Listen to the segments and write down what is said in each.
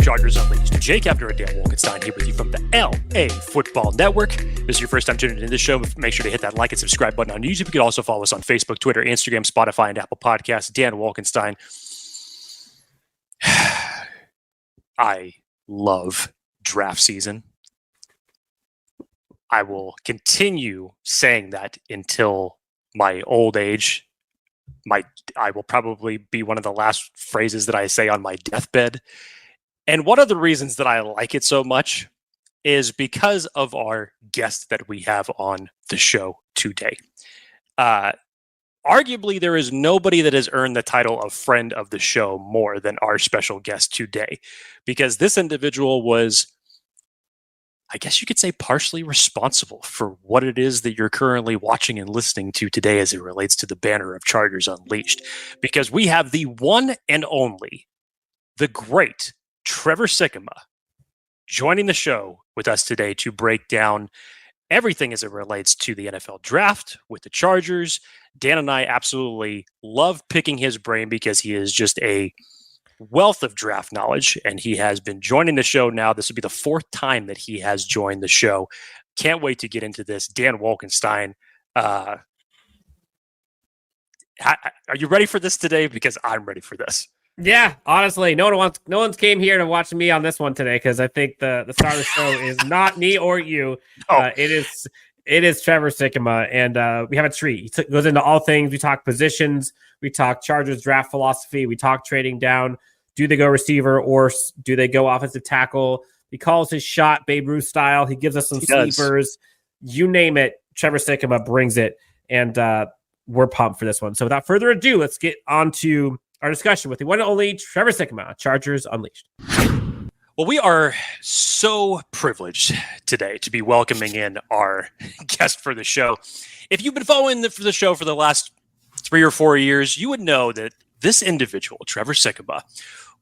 Chargers Unleashed. Jake Hefner and Dan Wolkenstein here with you from the LAFB Network. If this is your first time tuning into this show, make sure to hit that like and subscribe button on YouTube. You can also follow us on Facebook, Twitter, Instagram, Spotify, and Apple Podcasts. Dan Wolkenstein. I love draft season. I will continue saying that until my old age. I will probably be one of the last phrases that I say on my deathbed. And one of the reasons that I like it so much is because of our guest that we have on the show today. Arguably, there is nobody that has earned the title of friend of the show more than our special guest today, because this individual was, I guess you could say, partially responsible for what it is that you're currently watching and listening to today as it relates to the banner of Chargers Unleashed. Because we have the one and only, the great Trevor Sikkema joining the show with us today to break down everything as it relates to the NFL draft with the Chargers. Dan and I absolutely love picking his brain because he is just a wealth of draft knowledge, and he has been joining the show now. This will be the fourth time that he has joined the show. Can't wait to get into this. Dan Wolkenstein, are you ready for this today? Because I'm ready for this. Yeah, honestly, no one's came here to watch me on this one today, because I think the star of the show is not me or you. It is Trevor Sikkema, and we have a treat. He goes into all things. We talk positions. We talk Chargers draft philosophy. We talk trading down. Do they go receiver or do they go offensive tackle? He calls his shot Babe Ruth style. He gives us some sleepers. You name it, Trevor Sikkema brings it, and we're pumped for this one. So without further ado, let's get on to our discussion with the one and only Trevor Sikkema, Chargers Unleashed. Well, we are so privileged today to be welcoming in our guest for the show. If you've been following the show for the last 3 or 4 years, you would know that this individual, Trevor Sikkema,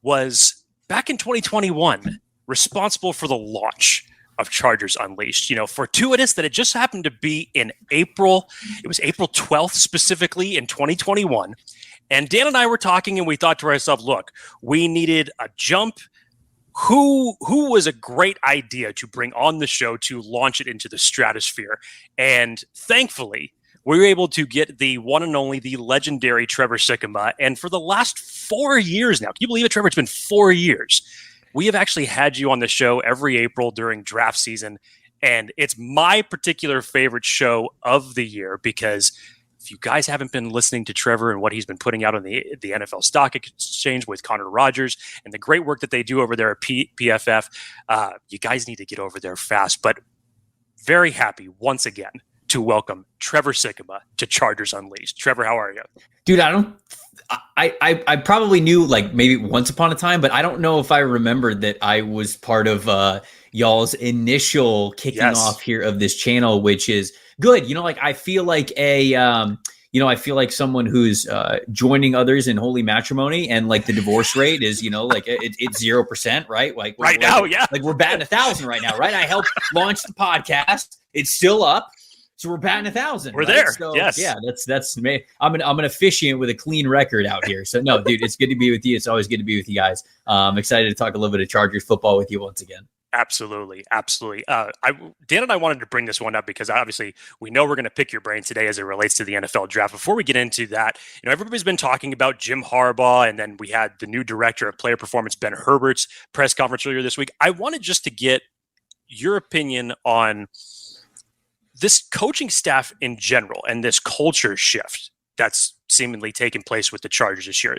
was back in 2021 responsible for the launch of Chargers Unleashed. You know, fortuitous that it just happened to be in April. It was April 12th specifically in 2021. And Dan and I were talking, and we thought to ourselves, look, we needed a jump. Who was a great idea to bring on the show to launch it into the stratosphere? And thankfully, we were able to get the one and only, the legendary Trevor Sikkema. And for the last 4 years now, can you believe it, Trevor? It's been 4 years. We have actually had you on the show every April during draft season. And it's my particular favorite show of the year, because if you guys haven't been listening to Trevor and what he's been putting out on the NFL Stock Exchange with Connor Rogers and the great work that they do over there at PFF, you guys need to get over there fast. But very happy once again to welcome Trevor Sikkema to Chargers Unleashed. Trevor, how are you? Dude, I probably knew, like, maybe once upon a time, but I don't know if I remembered that I was part of y'all's initial kicking off here of this channel, which is good. You know, like, I feel like I feel like someone who's joining others in holy matrimony, and like the divorce rate is, like it's 0%, right? Like right now, yeah. Like we're batting 1,000 right now, right? I helped launch the podcast. It's still up. So we're batting 1,000. We're right? there. So, yes. Yeah, that's me. I'm an officiant with a clean record out here. So no, dude, it's good to be with you. It's always good to be with you guys. I'm excited to talk a little bit of Chargers football with you once again. Absolutely. Dan and I wanted to bring this one up because obviously we know we're going to pick your brain today as it relates to the NFL draft. Before we get into that, everybody's been talking about Jim Harbaugh, and then we had the new director of player performance, Ben Herbert's press conference earlier this week. I wanted just to get your opinion on this coaching staff in general and this culture shift that's seemingly taken place with the Chargers this year.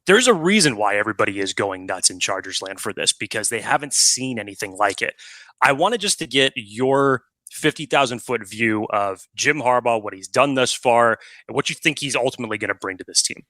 There's a reason why everybody is going nuts in Chargers land for this, because they haven't seen anything like it. I wanted just to get your 50,000 foot view of Jim Harbaugh, what he's done thus far, and what you think he's ultimately going to bring to this team.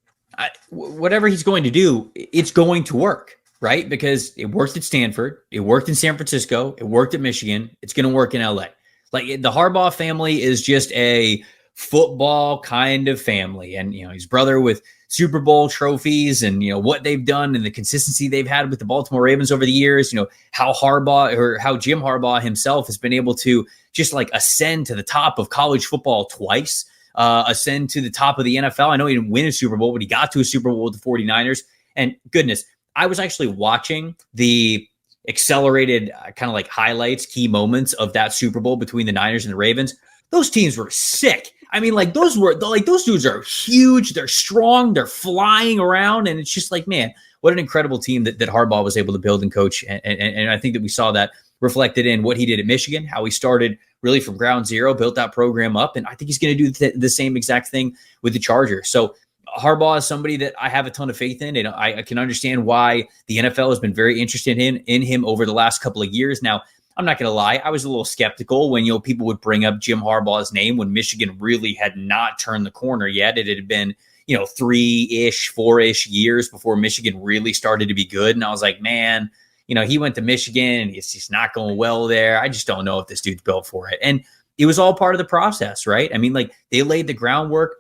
Whatever he's going to do, it's going to work, right? Because it worked at Stanford, it worked in San Francisco, it worked at Michigan, it's going to work in LA. Like, the Harbaugh family is just a football kind of family. And, his brother with Super Bowl trophies and, what they've done and the consistency they've had with the Baltimore Ravens over the years, how Jim Harbaugh himself has been able to just like ascend to the top of college football twice, ascend to the top of the NFL. I know he didn't win a Super Bowl, but he got to a Super Bowl with the 49ers. And goodness, I was actually watching the accelerated kind of like highlights, key moments of that Super Bowl between the Niners and the Ravens. Those teams were sick. I mean, like those dudes are huge. They're strong. They're flying around. And it's just like, man, what an incredible team that Harbaugh was able to build and coach. And I think that we saw that reflected in what he did at Michigan, how he started really from ground zero, built that program up. And I think he's going to do the same exact thing with the Chargers. So Harbaugh is somebody that I have a ton of faith in, and I can understand why the NFL has been very interested in him over the last couple of years. Now, I'm not going to lie, I was a little skeptical when people would bring up Jim Harbaugh's name when Michigan really had not turned the corner yet. It had been 3-ish, 4-ish years before Michigan really started to be good, and I was like, man, he went to Michigan and it's just not going well there. I just don't know if this dude's built for it, and it was all part of the process, right? I mean, like they laid the groundwork.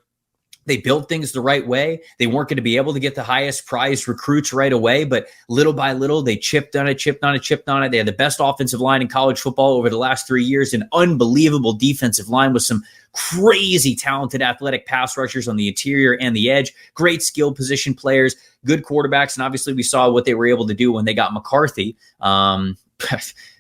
They built things the right way. They weren't going to be able to get the highest prized recruits right away, but little by little, they chipped on it. They had the best offensive line in college football over the last 3 years, an unbelievable defensive line with some crazy talented athletic pass rushers on the interior and the edge, great skill position players, good quarterbacks, and obviously we saw what they were able to do when they got McCarthy.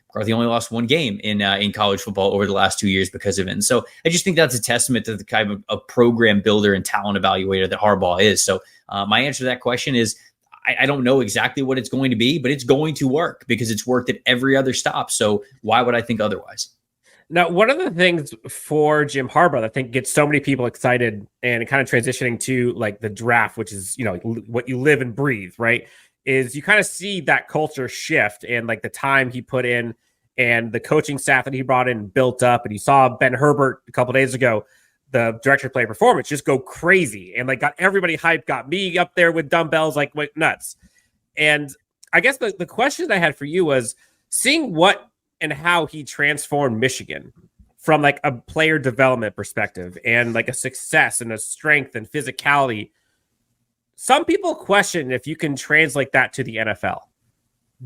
McCarthy only lost one game in college football over the last 2 years because of it. And so I just think that's a testament to the kind of a program builder and talent evaluator that Harbaugh is. So my answer to that question is I don't know exactly what it's going to be, but it's going to work because it's worked at every other stop. So why would I think otherwise? Now, one of the things for Jim Harbaugh that I think gets so many people excited and kind of transitioning to like the draft, which is, what you live and breathe, right? Is you kind of see that culture shift and like the time he put in and the coaching staff that he brought in built up. And you saw Ben Herbert a couple of days ago, the director of player performance, just go crazy and like got everybody hyped, got me up there with dumbbells, like went nuts. And I guess the question I had for you was seeing what and how he transformed Michigan from like a player development perspective and like a success and a strength and physicality. Some people question if you can translate that to the NFL.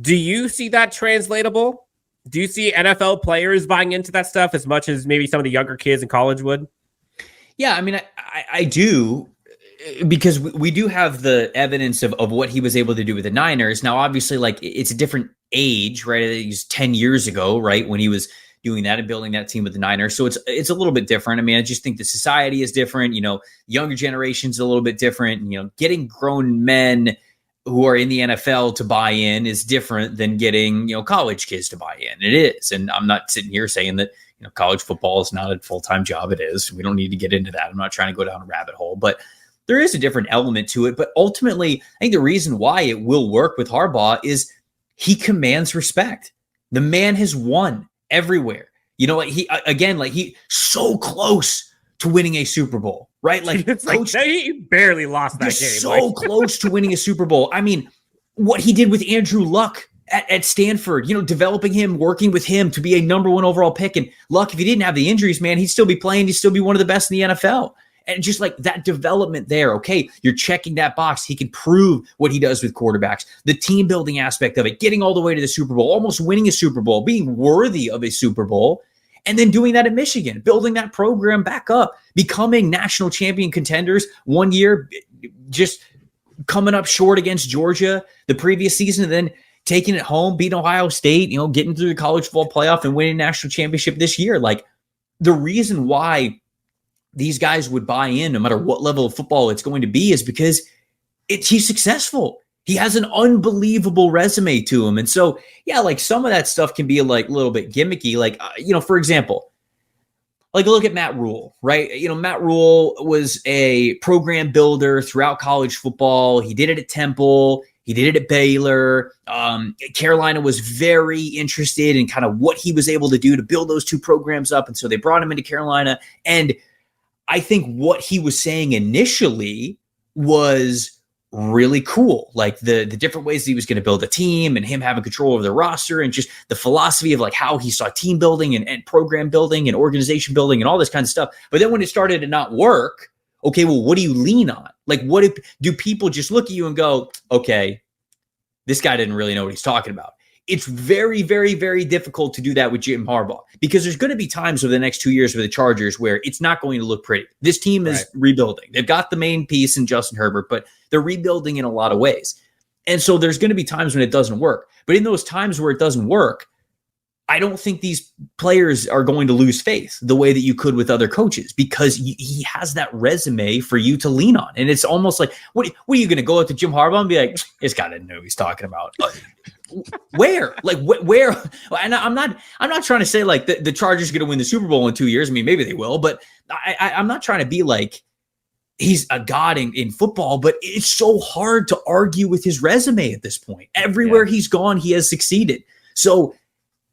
Do you see that translatable? Do you see NFL players buying into that stuff as much as maybe some of the younger kids in college would? Yeah, I mean, I do, because we do have the evidence of what he was able to do with the Niners. Now, obviously, like it's a different age, right? He's 10 years ago, right, when he was doing that and building that team with the Niners. So it's a little bit different. I mean, I just think the society is different. Younger generation's a little bit different. Getting grown men who are in the NFL to buy in is different than getting, college kids to buy in. It is. And I'm not sitting here saying that, college football is not a full-time job. It is. We don't need to get into that. I'm not trying to go down a rabbit hole, but there is a different element to it. But ultimately, I think the reason why it will work with Harbaugh is he commands respect. The man has won everywhere. He so close to winning a Super Bowl, right? Like, he barely lost that game. So close to winning a Super Bowl. I mean, what he did with Andrew Luck at Stanford, developing him, working with him to be a number 1 overall pick. And Luck, if he didn't have the injuries, man, he'd still be playing. He'd still be one of the best in the NFL. And just like that development there, okay, you're checking that box. He can prove what he does with quarterbacks, the team building aspect of it, getting all the way to the Super Bowl, almost winning a Super Bowl, being worthy of a Super Bowl, and then doing that at Michigan, building that program back up, becoming national champion contenders 1 year, just coming up short against Georgia the previous season, and then taking it home, beating Ohio State, getting through the college football playoff and winning a national championship this year. Like, the reason why these guys would buy in no matter what level of football it's going to be is because he's successful. He has an unbelievable resume to him. And so, yeah, like some of that stuff can be like a little bit gimmicky. Like, for example, like look at Matt Rule, right? Matt Rule was a program builder throughout college football. He did it at Temple. He did it at Baylor. Carolina was very interested in kind of what he was able to do to build those two programs up. And so they brought him into Carolina. And I think what he was saying initially was really cool. Like the different ways he was going to build a team and him having control over the roster and just the philosophy of like how he saw team building and program building and organization building and all this kind of stuff. But then when it started to not work, okay, well, what do you lean on? Like, do people just look at you and go, okay, this guy didn't really know what he's talking about? It's very, very, very difficult to do that with Jim Harbaugh because there's going to be times over the next 2 years with the Chargers where it's not going to look pretty. This team is rebuilding. They've got the main piece in Justin Herbert, but they're rebuilding in a lot of ways. And so there's going to be times when it doesn't work. But in those times where it doesn't work, I don't think these players are going to lose faith the way that you could with other coaches, because he has that resume for you to lean on. And it's almost like, what are you going to go up to Jim Harbaugh and be like, this guy doesn't know what he's talking about? Where? Like, where? And I'm not trying to say like the Chargers are going to win the Super Bowl in 2 years. I mean, maybe they will, but I'm not trying to be like he's a god in football, but it's so hard to argue with his resume at this point. Everywhere he's gone, he has succeeded. So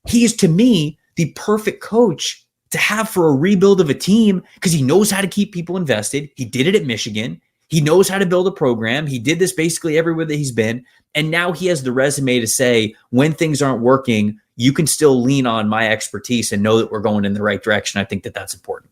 he is, to me, the perfect coach to have for a rebuild of a team, because he knows how to keep people invested. He did it at Michigan. He knows how to build a program. He did this basically everywhere that he's been. And now he has the resume to say, when things aren't working, you can still lean on my expertise and know that we're going in the right direction. I think that that's important.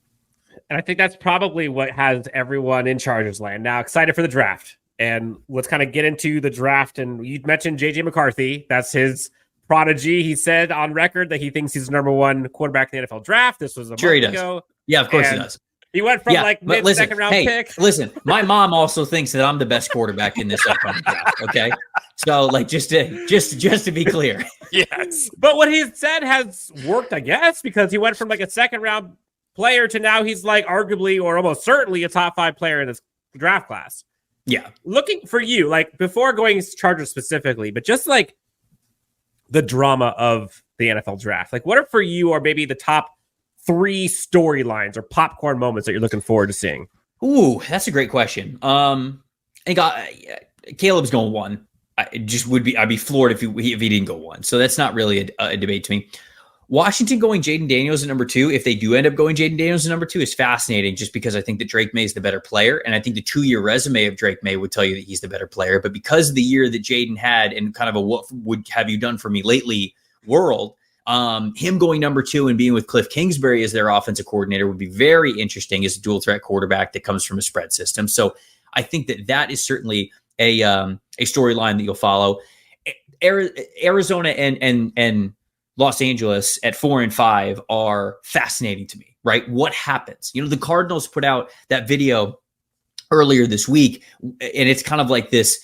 And I think that's probably what has everyone in Chargers land now excited for the draft. And let's kind of get into the draft. And you mentioned J.J. McCarthy. That's his prodigy. He said on record that he thinks he's the number one quarterback in the NFL draft. This was a month ago. Yeah, of course he does. He went from mid-second round pick. Listen, my mom also thinks that I'm the best quarterback in this upcoming draft. Okay, so like just to be clear, yes. But what he said has worked, I guess, because he went from like a second round player to now he's like arguably or almost certainly a top 5 player in this draft class. Yeah, looking for you, like before going Chargers specifically, but just like the drama of the NFL draft. Like, what are for you, or maybe the top 3 storylines or popcorn moments that you're looking forward to seeing? Ooh, that's a great question. Caleb's going 1. I'd be floored if he didn't go 1. So that's not really a debate to me. Washington going Jaden Daniels at number 2, if they do end up going Jaden Daniels at number 2, is fascinating, just because I think that Drake May is the better player. And I think the 2-year resume of Drake May would tell you that he's the better player. But because of the year that Jaden had and kind of a what would have you done for me lately world, him going number 2 and being with Cliff Kingsbury as their offensive coordinator would be very interesting as a dual threat quarterback that comes from a spread system. So I think that is certainly a storyline that you'll follow. Arizona and Los Angeles at 4 and 5 are fascinating to me, right? What happens? The Cardinals put out that video earlier this week, and it's kind of like this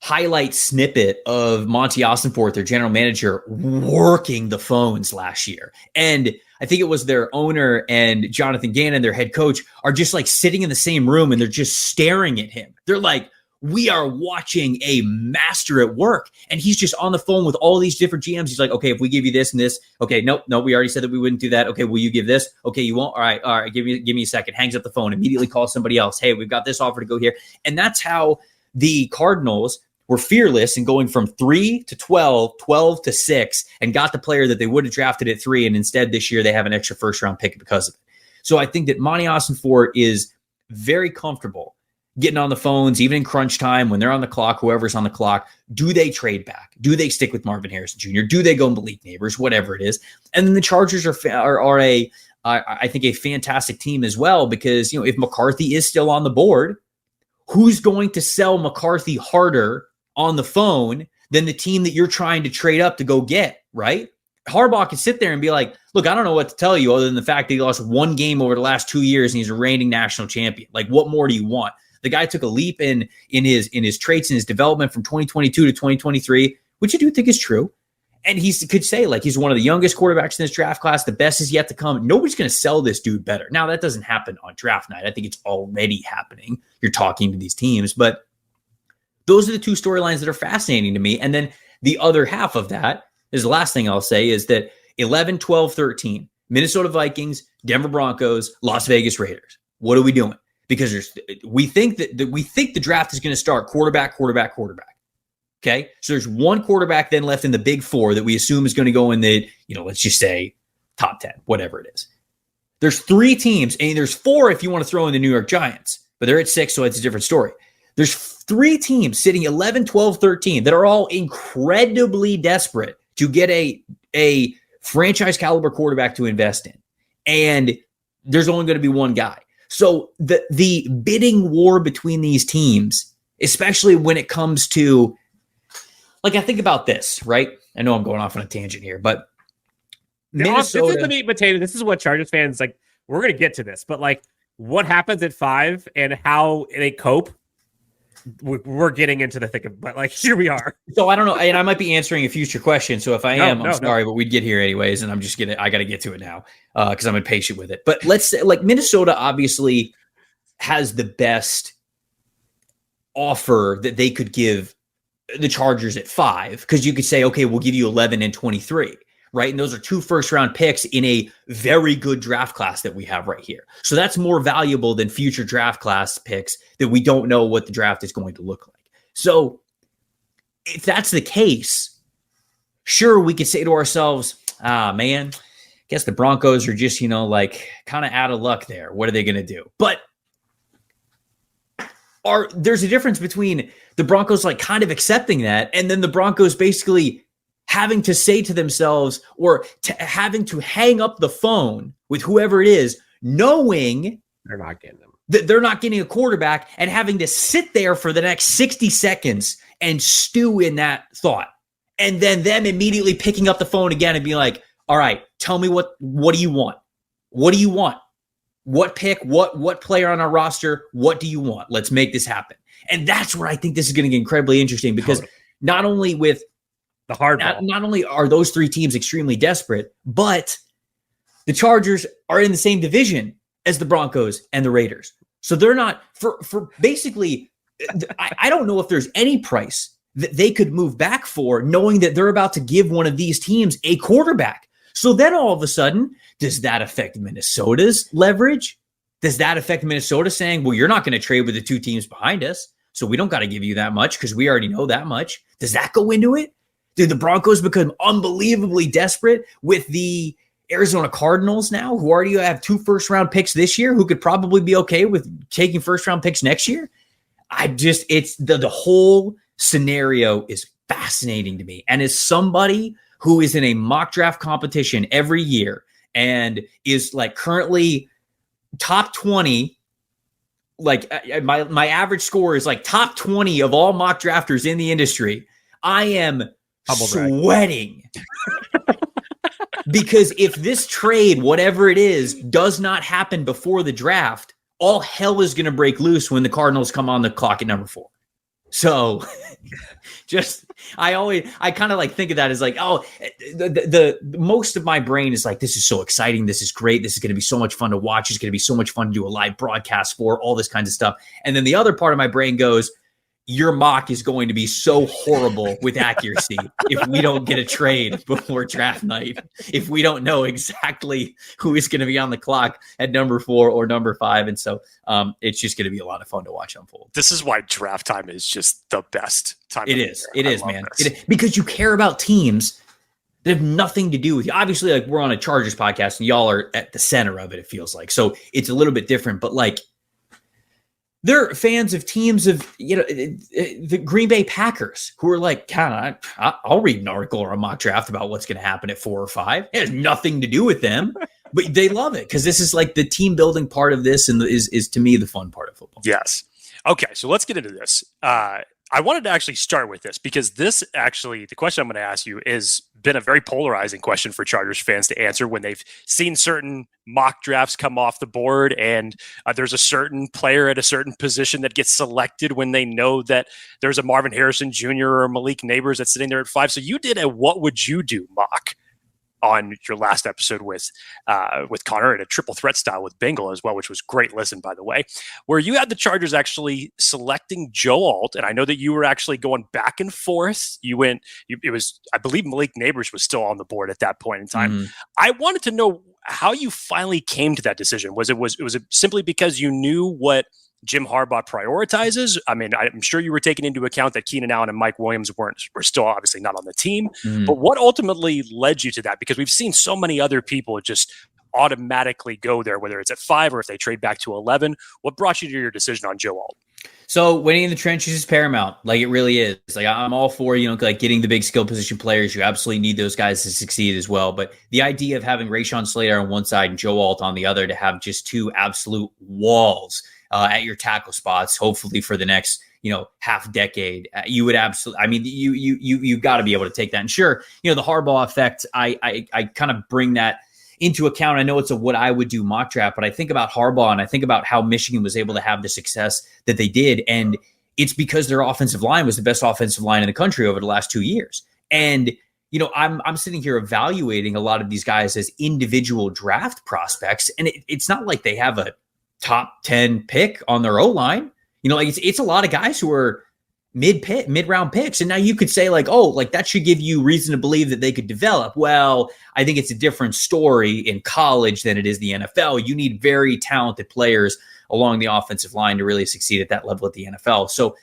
highlight snippet of Monty Ossenforth, their general manager, working the phones last year. And I think it was their owner and Jonathan Gannon, their head coach, are just like sitting in the same room and they're just staring at him. They're like, we are watching a master at work. And he's just on the phone with all these different GMs. He's like, okay, if we give you this and this, okay, nope, we already said that we wouldn't do that. Okay, will you give this? Okay, you won't. All right, give me a second. Hangs up the phone, immediately calls somebody else. Hey, we've got this offer to go here. And that's how the Cardinals were fearless in going from 3 to 12, 12 to 6, and got the player that they would have drafted at 3. And instead this year they have an extra first round pick because of it. So I think that Monty Ossenfort is very comfortable getting on the phones, even in crunch time, when they're on the clock, whoever's on the clock. Do they trade back? Do they stick with Marvin Harrison Jr.? Do they go and Balliet Neighbors? Whatever it is. And then the Chargers are I think a fantastic team as well, because if McCarthy is still on the board, who's going to sell McCarthy harder on the phone than the team that you're trying to trade up to go get, right? Harbaugh can sit there and be like, look, I don't know what to tell you other than the fact that he lost 1 game over the last 2 years and he's a reigning national champion. Like, what more do you want? The guy took a leap in his traits and his development from 2022 to 2023, which I do think is true. And he could say, like, he's one of the youngest quarterbacks in this draft class. The best is yet to come. Nobody's going to sell this dude better. Now, that doesn't happen on draft night. I think it's already happening. You're talking to these teams. But those are the 2 storylines that are fascinating to me. And then the other half of that is the last thing I'll say is that 11, 12, 13, Minnesota Vikings, Denver Broncos, Las Vegas Raiders. What are we doing? Because we think the draft is going to start quarterback. Okay. So there's 1 quarterback then left in the big 4 that we assume is going to go in the, let's just say top 10, whatever it is. There's 3 teams, and there's 4 if you want to throw in the New York Giants, but they're at 6. So it's a different story. There's 3 teams sitting 11, 12, 13 that are all incredibly desperate to get a franchise caliber quarterback to invest in. And there's only going to be 1 guy. So the bidding war between these teams, especially when it comes to, like, I think about this, right? I know I'm going off on a tangent here, but Minnesota. This is the meat and potato. This is what Chargers fans, like, we're going to get to this, but like, what happens at 5 and how they cope? we're getting into the thick of, but like here we are. So I don't know, and I might be answering a future question. So if I am, I'm sorry, but we'd get here anyways, and I got to get to it now because I'm impatient with it. But let's say, like, Minnesota obviously has the best offer that they could give the Chargers at 5, because you could say, okay, we'll give you 11 and 23. Right. And those are 2 first-round picks in a very good draft class that we have right here. So that's more valuable than future draft class picks that we don't know what the draft is going to look like. So if that's the case, sure, we could say to ourselves, man, I guess the Broncos are just, like kind of out of luck there. What are they going to do? But there's a difference between the Broncos like kind of accepting that and then the Broncos basically having to say to themselves or having to hang up the phone with whoever it is, knowing they're not getting them, that they're not getting a quarterback, and having to sit there for the next 60 seconds and stew in that thought. And then them immediately picking up the phone again and being like, all right, tell me what do you want? What do you want? What pick? What player on our roster? What do you want? Let's make this happen. And that's where I think this is going to get incredibly interesting, because not only with the hard not only are those 3 teams extremely desperate, but the Chargers are in the same division as the Broncos and the Raiders. So they're not for basically, I don't know if there's any price that they could move back for, knowing that they're about to give one of these teams a quarterback. So then all of a sudden, does that affect Minnesota's leverage? Does that affect Minnesota saying, well, you're not going to trade with the 2 teams behind us, so we don't got to give you that much because we already know that much? Does that go into it? Did the Broncos become unbelievably desperate with the Arizona Cardinals now, who already have 2 first-round picks this year, who could probably be okay with taking first-round picks next year? It's the whole scenario is fascinating to me. And as somebody who is in a mock draft competition every year and is like currently top 20, like my average score is like top 20 of all mock drafters in the industry, I am sweating because if this trade, whatever it is, does not happen before the draft, all hell is going to break loose when the Cardinals come on the clock at number 4. So I kind of like think of that as like, oh, the most of my brain is like, this is so exciting. This is great. This is going to be so much fun to watch. It's going to be so much fun to do a live broadcast for, all this kinds of stuff. And then the other part of my brain goes, your mock is going to be so horrible with accuracy if we don't get a trade before draft night, if we don't know exactly who is going to be on the clock at number 4 or number 5. And so it's just going to be a lot of fun to watch unfold. This is why draft time is just the best time. It is, man. Because you care about teams that have nothing to do with you. Obviously, like, we're on a Chargers podcast and y'all are at the center of it, it feels like. So it's a little bit different, but like, they're fans of teams of, the Green Bay Packers, who are like, I'll read an article or a mock draft about what's going to happen at 4 or 5. It has nothing to do with them, but they love it because this is like the team building part of this, and is to me the fun part of football. Yes. Okay, so let's get into this. I wanted to actually start with this because this actually, the question I'm going to ask you is been a very polarizing question for Chargers fans to answer when they've seen certain mock drafts come off the board and there's a certain player at a certain position that gets selected when they know that there's a Marvin Harrison Jr. or Malik Neighbors that's sitting there at 5. So you did a what would you do mock on your last episode with Connor, and a triple threat style with Bengal as well, which was great listen, by the way, where you had the Chargers actually selecting Joe Alt. And I know that you were actually going back and forth. It was, I believe Malik Neighbors was still on the board at that point in time. Mm-hmm. I wanted to know how you finally came to that decision. Was it simply because you knew what Jim Harbaugh prioritizes? I mean, I'm sure you were taking into account that Keenan Allen and Mike Williams were still obviously not on the team. Mm-hmm. But what ultimately led you to that? Because we've seen so many other people just automatically go there, whether it's at 5 or if they trade back to 11. What brought you to your decision on Joe Alt? So winning in the trenches is paramount. Like, it really is. Like, I'm all for, like getting the big skill position players. You absolutely need those guys to succeed as well. But the idea of having Rashawn Slater on one side and Joe Alt on the other to have just 2 absolute walls at your tackle spots, hopefully for the next, half decade, you would absolutely, I mean, you got to be able to take that. And sure, the Harbaugh effect, I kind of bring that into account. I know it's a what I would do mock draft, but I think about Harbaugh and I think about how Michigan was able to have the success that they did. And it's because their offensive line was the best offensive line in the country over the last 2 years. And, I'm sitting here evaluating a lot of these guys as individual draft prospects. And it's not like they have a top 10 pick on their O-line. It's a lot of guys who are mid-round picks. And now you could say that should give you reason to believe that they could develop. Well, I think it's a different story in college than it is the NFL. You need very talented players along the offensive line to really succeed at that level at the NFL. So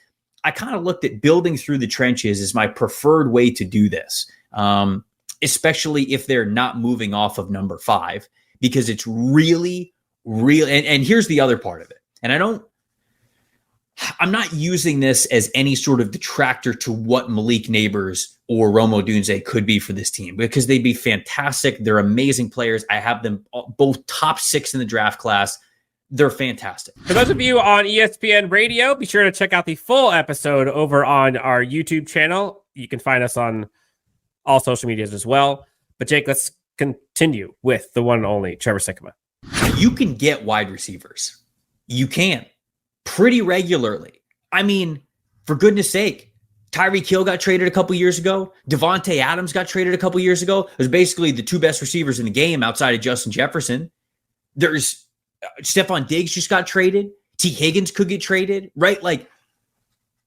I kind of looked at building through the trenches as my preferred way to do this, especially if they're not moving off of number 5, because it's really, and here's the other part of it. And I'm not using this as any sort of detractor to what Malik Neighbors or Rome Odunze could be for this team, because they'd be fantastic. They're amazing players. I have them both top 6 in the draft class. They're fantastic. For those of you on ESPN Radio, be sure to check out the full episode over on our YouTube channel. You can find us on all social medias as well. But Jake, let's continue with the one and only Trevor Sikkema. You can get wide receivers. You can. Pretty regularly. I mean, for goodness sake, Tyreek Hill got traded a couple years ago. Devontae Adams got traded a couple years ago. It was basically the 2 best receivers in the game outside of Justin Jefferson. There's Stephon Diggs just got traded. T. Higgins could get traded, right?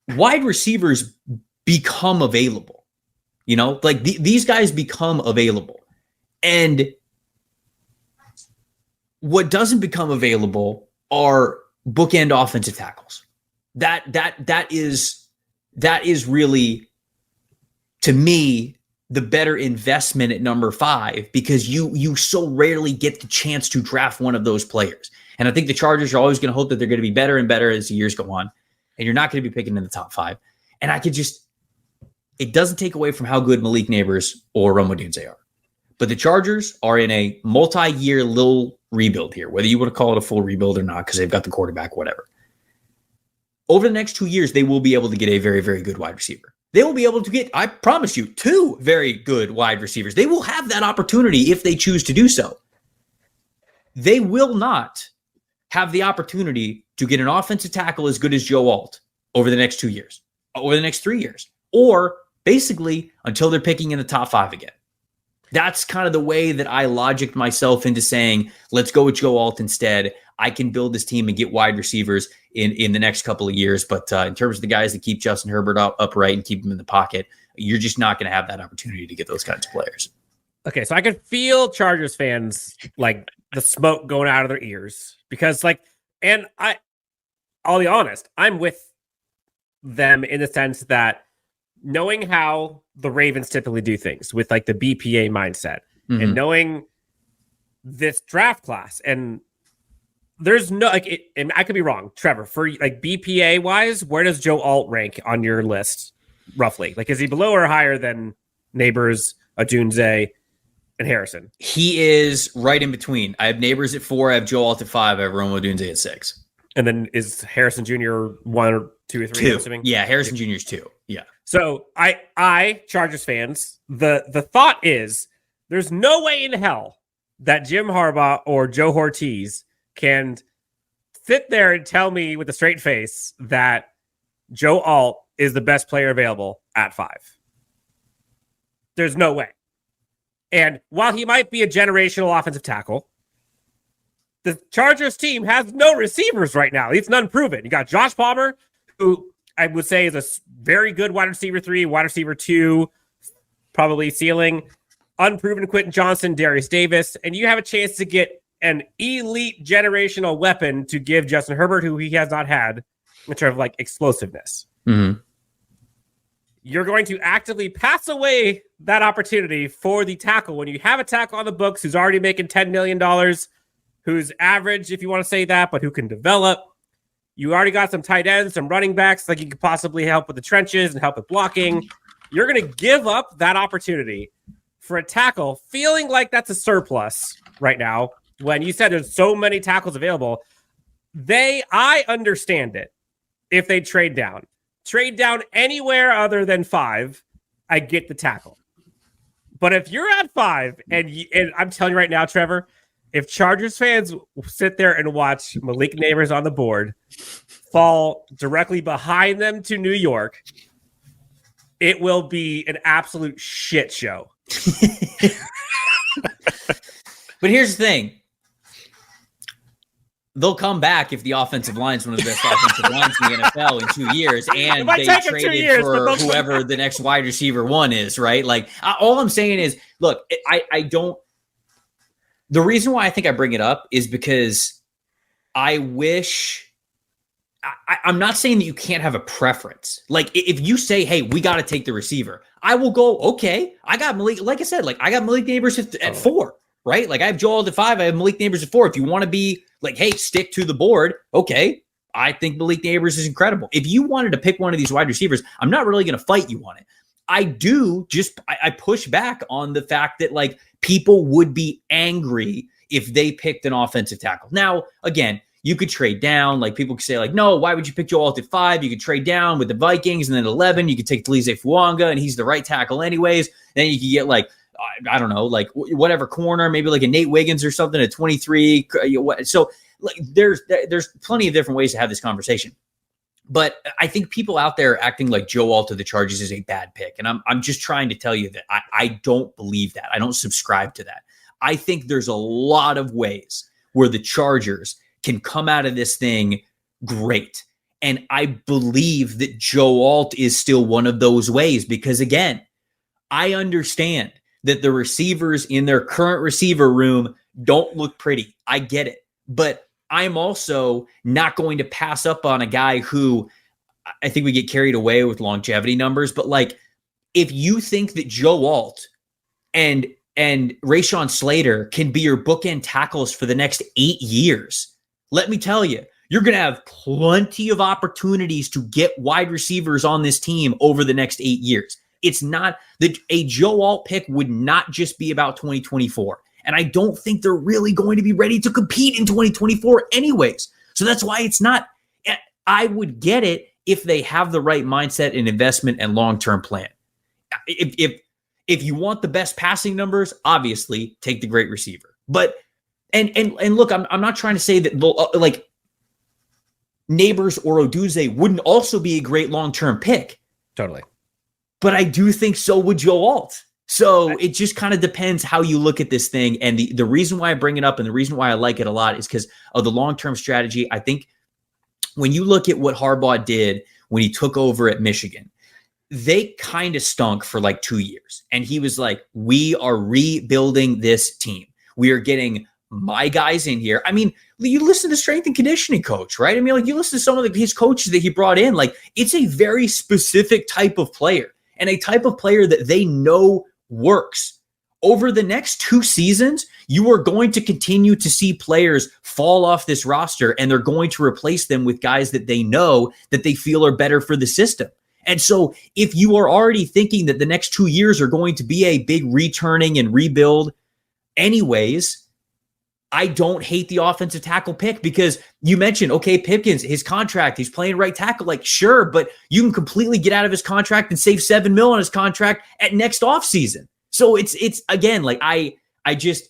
Wide receivers become available. These guys become available. And what doesn't become available are bookend offensive tackles. That is really, to me, the better investment at number 5, because you so rarely get the chance to draft one of those players. And I think the Chargers are always going to hope that they're going to be better and better as the years go on, and you're not going to be picking in the top 5. And it doesn't take away from how good Malik Neighbors or Rome Odunze are. But the Chargers are in a multi-year little rebuild here, whether you want to call it a full rebuild or not, because they've got the quarterback, whatever. Over the next 2 years, they will be able to get a very, very good wide receiver. They will be able to get, I promise you, 2 very good wide receivers. They will have that opportunity if they choose to do so. They will not have the opportunity to get an offensive tackle as good as Joe Alt over the next 2 years, over the next 3 years, or basically until they're picking in the top 5 again. That's kind of the way that I logicked myself into saying, let's go with Joe Alt instead. I can build this team and get wide receivers in the next couple of years. But in terms of the guys that keep Justin Herbert upright and keep him in the pocket, you're just not going to have that opportunity to get those kinds of players. Okay, so I can feel Chargers fans, the smoke going out of their ears, because I'll be honest, I'm with them in the sense that knowing how the Ravens typically do things with the BPA mindset, and knowing this draft class, and there's no and I could be wrong, Trevor, for BPA wise, where does Joe Alt rank on your list roughly? Is he below or higher than Neighbors, Odunze, and Harrison? He is right in between. I have Neighbors at 4, I have Joe Alt at 5, I have Rome Odunze at 6. And then is Harrison Jr. 1 or 2 or 3? 2. Yeah, Harrison Jr. is 2. Yeah. So I Chargers fans, the thought is there's no way in hell that Jim Harbaugh or Joe Ortiz can sit there and tell me with a straight face that Joe Alt is the best player available at 5. There's no way. And while he might be a generational offensive tackle, the Chargers team has no receivers right now. It's none proven. You got Josh Palmer, who I would say is a very good wide receiver 3, wide receiver 2, probably ceiling. Unproven Quentin Johnson, Darius Davis, and you have a chance to get an elite generational weapon to give Justin Herbert, who he has not had, in terms of explosiveness. Mm-hmm. You're going to actively pass away that opportunity for the tackle when you have a tackle on the books who's already making $10 million, who's average, if you want to say that, but who can develop. You already got some tight ends, some running backs, you could possibly help with the trenches and help with blocking. You're going to give up that opportunity for a tackle, feeling like that's a surplus right now. When you said there's so many tackles available, I understand it. If they trade down anywhere other than 5, I get the tackle. But if you're at 5, and I'm telling you right now, Trevor, if Chargers fans sit there and watch Malik Neighbors on the board fall directly behind them to New York, it will be an absolute shit show. But here's the thing. They'll come back if the offensive line is one of the best offensive lines in the NFL in 2 years, and they traded for whoever the next wide receiver one is, right? Like, all I'm saying is, look, I don't. The reason why I think I bring it up is because I wish. I'm not saying that you can't have a preference. Like, if you say, "Hey, we got to take the receiver," I will go, "Okay, I got Malik." Like I said, like I got Malik Neighbors at 4. Right? Like I have Joel at 5. I have Malik Neighbors at 4. If you want to be like, hey, stick to the board. Okay. I think Malik Neighbors is incredible. If you wanted to pick one of these wide receivers, I'm not really going to fight you on it. I push back on the fact that like people would be angry if they picked an offensive tackle. Now, again, you could trade down. Like people could say like, no, why would you pick Joel at 5? You could trade down with the Vikings, and then at 11, you could take Talize Fuanga, and he's the right tackle anyways. Then you could get like, I don't know, like whatever corner, maybe like a Nate Wiggins or something at 23. So like there's plenty of different ways to have this conversation. But I think people out there acting like Joe Alt to the Chargers is a bad pick. And I'm just trying to tell you that I don't believe that. I don't subscribe to that. I think there's a lot of ways where the Chargers can come out of this thing great. And I believe that Joe Alt is still one of those ways because, again, I understand that the receivers in their current receiver room don't look pretty. I get it. But I'm also not going to pass up on a guy who I think we get carried away with longevity numbers. But like, if you think that Joe Alt and Rashawn Slater can be your bookend tackles for the next 8 years, let me tell you, you're going to have plenty of opportunities to get wide receivers on this team over the next 8 years. It's not that a Joe Alt pick would not just be about 2024. And I don't think they're really going to be ready to compete in 2024 anyways. So that's why it's not. I would get it if they have the right mindset and investment and long-term plan. If you want the best passing numbers, obviously take the great receiver. But and look, I'm not trying to say that like Neighbors or Odunze wouldn't also be a great long-term pick. Totally. But I do think so would Joe Alt. So it just kind of depends how you look at this thing. And the reason why I bring it up and the reason why I like it a lot is because of the long-term strategy. I think when you look at what Harbaugh did when he took over at Michigan, they kind of stunk for like 2 years. And he was like, we are rebuilding this team. We are getting my guys in here. I mean, you listen to strength and conditioning coach, right? I mean, like you listen to some of his coaches that he brought in, like it's a very specific type of player. And a type of player that they know works. Over the next 2 seasons, you are going to continue to see players fall off this roster, and they're going to replace them with guys that they know that they feel are better for the system. And so if you are already thinking that the next 2 years are going to be a big returning and rebuild anyways, I don't hate the offensive tackle pick because you mentioned, okay, Pipkins, his contract, he's playing right tackle. Like, sure, but you can completely get out of his contract and save $7 million on his contract at next offseason. So it's again, like I just,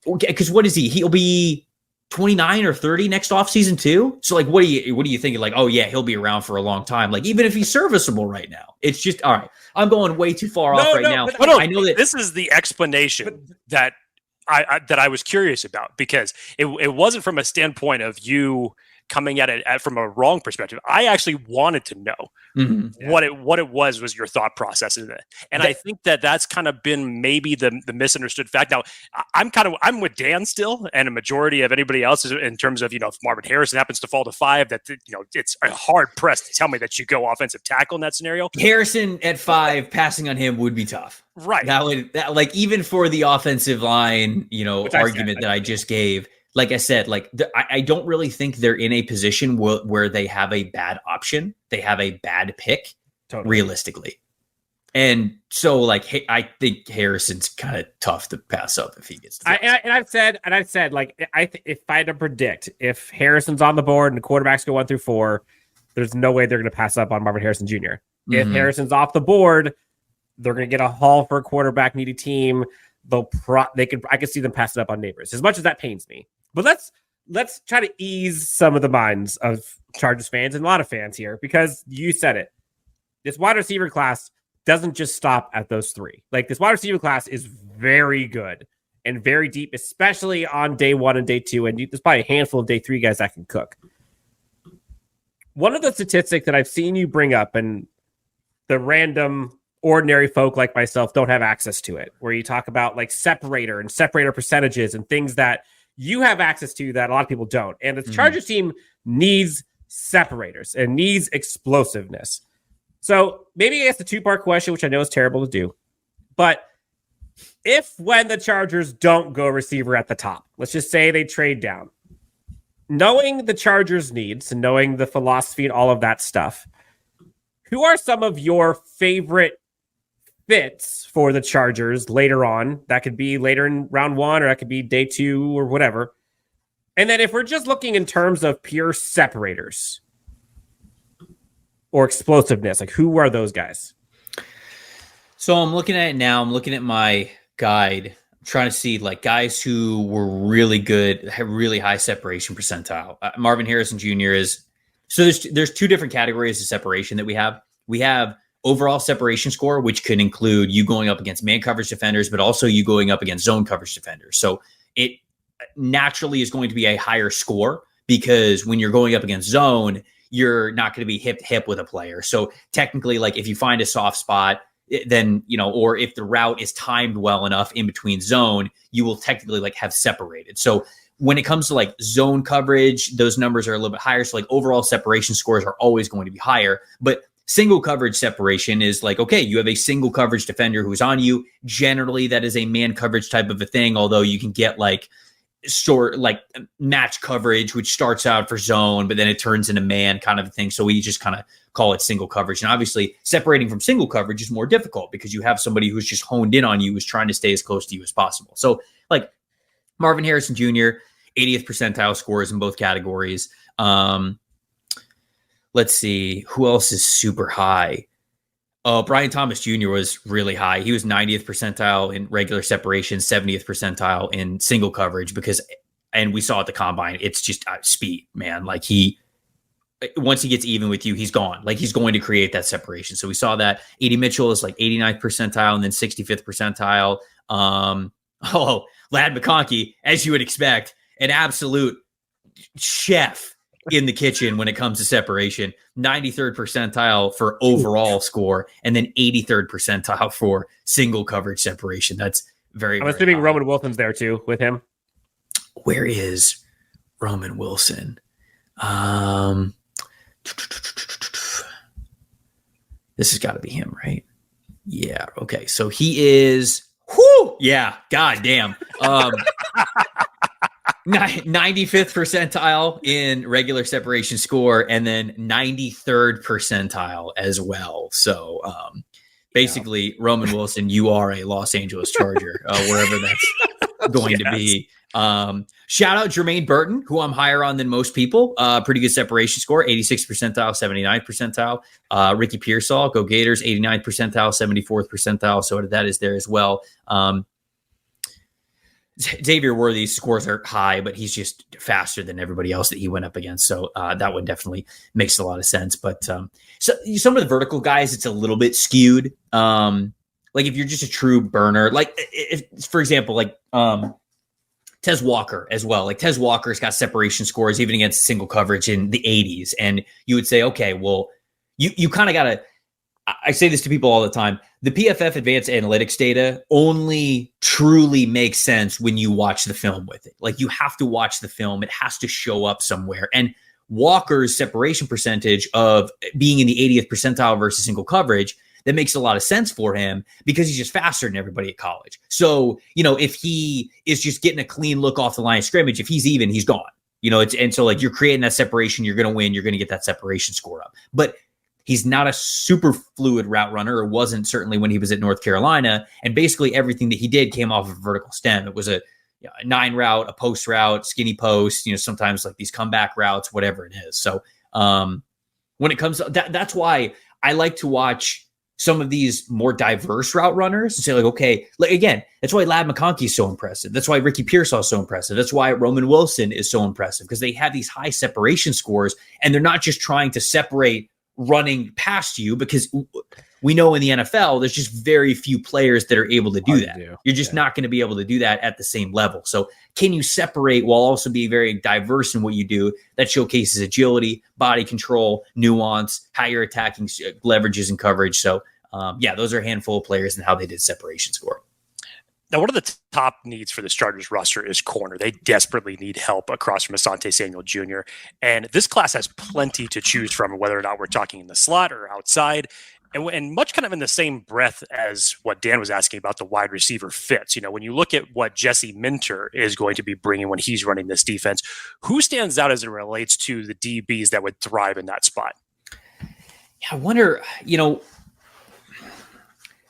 okay, because what is he? He'll be 29 or 30 next offseason too. So like, what are you thinking? Like, oh yeah, he'll be around for a long time. Like, even if he's serviceable right now, it's just, all right, I'm going way too far off right now. But I know that this is the explanation that I was curious about, because it wasn't from a standpoint of you coming at it from a wrong perspective. I actually wanted to know what it was your thought process in it. And I think that's kind of been maybe the misunderstood fact. Now I'm with Dan still, and a majority of anybody else is in terms of, if Marvin Harrison happens to fall to 5, that, it's hard pressed to tell me that you go offensive tackle in that scenario. Harrison at 5, passing on him would be tough. Right. That like, even for the offensive line, argument that I just gave, like I said, like I don't really think they're in a position where they have a bad option. They have a bad pick, realistically. And so, like, I think Harrison's kind of tough to pass up if he gets to I've said, like, if I had to predict, if Harrison's on the board and the quarterbacks go 1 through 4, there's no way they're going to pass up on Marvin Harrison Jr. If Harrison's off the board, they're going to get a haul for a quarterback needy team. I can see them pass it up on Neighbors, as much as that pains me. But let's try to ease some of the minds of Chargers fans and a lot of fans here, because you said it. This wide receiver class doesn't just stop at those three. Like, this wide receiver class is very good and very deep, especially on day 1 and day 2. And there's probably a handful of day 3 guys that can cook. One of the statistics that I've seen you bring up, and the random ordinary folk like myself don't have access to it, where you talk about like separator and separator percentages and things that you have access to that a lot of people don't. And the Chargers team needs separators and needs explosiveness. So maybe I ask the 2-part question, which I know is terrible to do, but if when the Chargers don't go receiver at the top, let's just say they trade down, knowing the Chargers needs and knowing the philosophy and all of that stuff, who are some of your favorite fits for the Chargers later on? That could be later in round 1, or that could be day 2 or whatever. And then if we're just looking in terms of pure separators or explosiveness, like, who are those guys? So I'm looking at it now. I'm looking at my guide. I'm trying to see like guys who were really good, have really high separation percentile. Marvin Harrison Jr. is, so there's 2 different categories of separation that we have. We have overall separation score, which could include you going up against man coverage defenders, but also you going up against zone coverage defenders. So it naturally is going to be a higher score, because when you're going up against zone, you're not going to be hip to hip with a player. So technically, like, if you find a soft spot, then, or if the route is timed well enough in between zone, you will technically like have separated. So when it comes to like zone coverage, those numbers are a little bit higher. So like overall separation scores are always going to be higher, but single coverage separation is like, okay, you have a single coverage defender who's on you. Generally, that is a man coverage type of a thing, although you can get like match coverage, which starts out for zone, but then it turns into man kind of a thing. So we just kind of call it single coverage. And obviously separating from single coverage is more difficult, because you have somebody who's just honed in on you, who's trying to stay as close to you as possible. So like Marvin Harrison Jr., 80th percentile scores in both categories. Let's see, who else is super high? Brian Thomas Jr. was really high. He was 90th percentile in regular separation, 70th percentile in single coverage, and we saw at the combine, it's just speed, man. Like, once he gets even with you, he's gone. Like, he's going to create that separation. So we saw that. A.D. Mitchell is like 89th percentile and then 65th percentile. Lad McConkey, as you would expect, an absolute chef in the kitchen when it comes to separation. 93rd percentile for overall score, and then 83rd percentile for single coverage separation. That's very, I'm assuming high. Roman Wilson's there too with him. Where is Roman Wilson? This has got to be him, right? Yeah. Okay. So he is, yeah, God damn. 95th percentile in regular separation score, and then 93rd percentile as well. So basically, Roman Wilson, you are a Los Angeles Charger, wherever that's going to be. Shout out Jermaine Burton, who I'm higher on than most people. Pretty good separation score, 86th percentile, 79th percentile. Ricky Pearsall, go Gators, 89th percentile, 74th percentile. So that is there as well. Xavier Worthy's scores are high, but he's just faster than everybody else that he went up against. So that one definitely makes a lot of sense. But so some of the vertical guys, it's a little bit skewed. Like if you're just a true burner, like if, for example, like Tez Walker as well. Like Tez Walker's got separation scores even against single coverage in the 80s. And you would say, okay, well, you kind of got to, I say this to people all the time. The PFF advanced analytics data only truly makes sense when you watch the film with it. Like you have to watch the film. It has to show up somewhere. And Walker's separation percentage of being in the 80th percentile versus single coverage, that makes a lot of sense for him because he's just faster than everybody at college. So, you know, if he is just getting a clean look off the line of scrimmage, if he's even, he's gone. You know, and so like you're creating that separation, you're going to win, you're going to get that separation score up. But he's not a super fluid route runner, or wasn't certainly when he was at North Carolina. And basically everything that he did came off of a vertical stem. It was a 9 route, a post route, skinny post, sometimes like these comeback routes, whatever it is. So when it comes to that's why I like to watch some of these more diverse route runners and say, like, okay, like, again, that's why Ladd McConkey is so impressive. That's why Ricky Pearsall is so impressive. That's why Roman Wilson is so impressive, because they have these high separation scores, and they're not just trying to separate running past you, because we know in the NFL, there's just very few players that are able to do that. You're just not going to be able to do that at the same level. So can you separate while also being very diverse in what you do? That showcases agility, body control, nuance, how you're attacking leverages and coverage. So those are a handful of players and how they did separation score. Now, one of the top needs for this Chargers roster is corner. They desperately need help across from Asante Samuel Jr. And this class has plenty to choose from, whether or not we're talking in the slot or outside. And much kind of in the same breath as what Dan was asking about the wide receiver fits. When you look at what Jesse Minter is going to be bringing when he's running this defense, who stands out as it relates to the DBs that would thrive in that spot? Yeah, I wonder,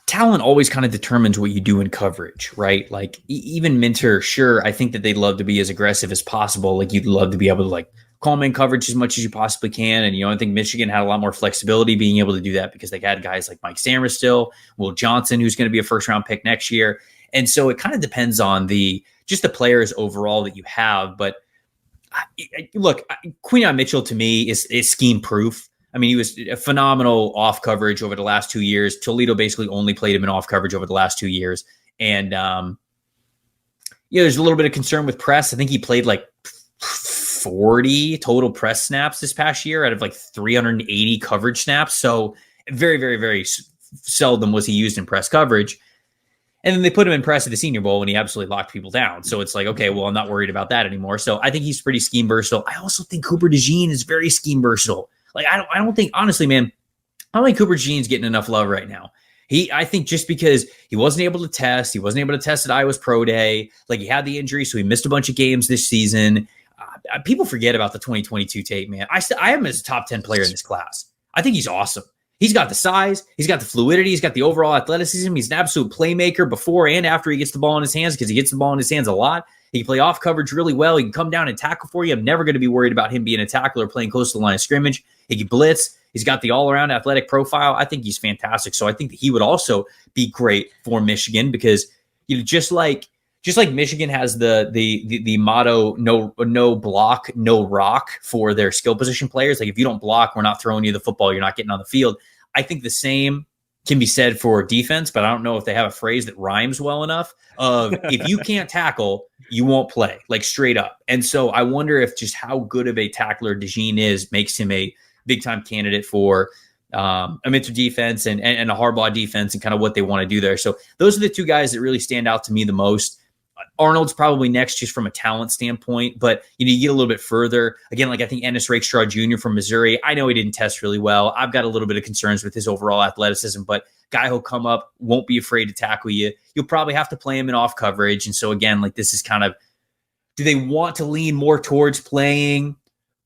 talent always kind of determines what you do in coverage, right? Like even Minter, sure, I think that they'd love to be as aggressive as possible. Like you'd love to be able to like call man coverage as much as you possibly can. And, I think Michigan had a lot more flexibility being able to do that because they had guys like Mike Sammer still, Will Johnson, who's going to be a first round pick next year. And so it kind of depends on the players overall that you have. But look, Quinyon Mitchell to me is scheme proof. I mean, he was a phenomenal off coverage over the last 2 years. Toledo basically only played him in off coverage over the last 2 years. And, there's a little bit of concern with press. I think he played like 40 total press snaps this past year out of like 380 coverage snaps. So very, very, very seldom was he used in press coverage. And then they put him in press at the Senior Bowl when he absolutely locked people down. So it's like, okay, well, I'm not worried about that anymore. So I think he's pretty scheme versatile. I also think Cooper DeJean is very scheme versatile. Like, I don't think, honestly, man, I don't think Cooper DeJean's getting enough love right now. I think just because he wasn't able to test at Iowa's Pro Day, like he had the injury, so he missed a bunch of games this season. People forget about the 2022 tape, man. I have him as a top 10 player in this class. I think he's awesome. He's got the size. He's got the fluidity. He's got the overall athleticism. He's an absolute playmaker before and after he gets the ball in his hands, because he gets the ball in his hands a lot. He can play off coverage really well. He can come down and tackle for you. I'm never going to be worried about him being a tackler playing close to the line of scrimmage. He can blitz. He's got the all-around athletic profile. I think he's fantastic. So I think that he would also be great for Michigan, because just like Michigan has the motto, no block, no rock for their skill position players. Like if you don't block, we're not throwing you the football. You're not getting on the field. I think the same can be said for defense, but I don't know if they have a phrase that rhymes well enough of if you can't tackle, you won't play, like straight up. And so I wonder if just how good of a tackler DeJean is makes him a big-time candidate for a Minter defense and a Harbaugh defense and kind of what they want to do there. So those are the two guys that really stand out to me the most. Arnold's probably next just from a talent standpoint, but you get a little bit further. Again, like I think Ennis Rakestraw Jr. from Missouri, I know he didn't test really well. I've got a little bit of concerns with his overall athleticism, but guy who'll come up, won't be afraid to tackle you. You'll probably have to play him in off coverage. And so again, like this is kind of, do they want to lean more towards playing